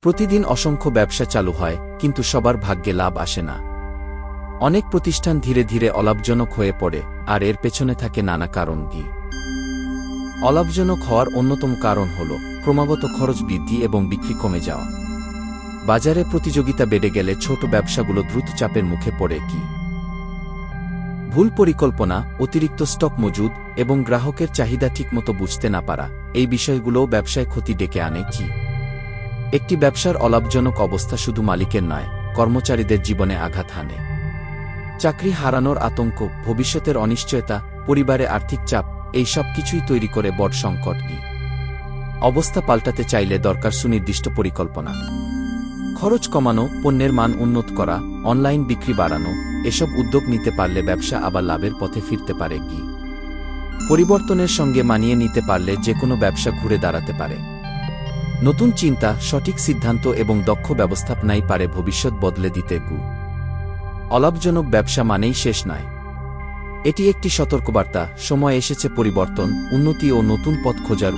প্রতিদিন অসংখ্য ব্যবসা চালু হয়, কিন্তু সবার ভাগ্যে লাভ আসে না। অনেক প্রতিষ্ঠান ধীরে ধীরে অলাভজনক হয়ে পড়ে, আর এর পেছনে থাকে নানা কারণ। অলাভজনক হওয়ার অন্যতম কারণ হল ক্রমাগত খরচ বৃদ্ধি এবং বিক্রি কমে যাওয়া। বাজারে প্রতিযোগিতা বেড়ে গেলে ছোট ব্যবসাগুলো দ্রুত চাপের মুখে পড়ে। ভুল পরিকল্পনা, অতিরিক্ত স্টক মজুদ এবং গ্রাহকের চাহিদা ঠিকমতো বুঝতে না পারা, এই বিষয়গুলোও ব্যবসায় ক্ষতি ডেকে আনে। একটি ব্যবসার অলাভজনক অবস্থা শুধু মালিকের নয়, কর্মচারীদের জীবনে আঘাত হানে। চাকরি হারানোর আতঙ্ক, ভবিষ্যতের অনিশ্চয়তা, পরিবারে আর্থিক চাপ, এই সব কিছুই তৈরি করে বড় সংকট। অবস্থা পাল্টাতে চাইলে দরকার সুনির্দিষ্ট পরিকল্পনা। খরচ কমানো, পণ্যের মান উন্নত করা, অনলাইন বিক্রি বাড়ানো, এসব উদ্যোগ নিতে পারলে ব্যবসা আবার লাভের পথে ফিরতে পারে। পরিবর্তনের সঙ্গে মানিয়ে নিতে পারলে যে কোনো ব্যবসা ঘুরে দাঁড়াতে পারে। নতুন চিন্তা, সঠিক সিদ্ধান্ত এবং দক্ষ ব্যবস্থাপনাই পারে ভবিষ্যৎ বদলে দিতে। অলাভজনক ব্যবসা মানেই শেষ নয়, এটি একটি সতর্কবার্তা। সময় এসেছে পরিবর্তন, উন্নতি ও নতুন পথ খোঁজার।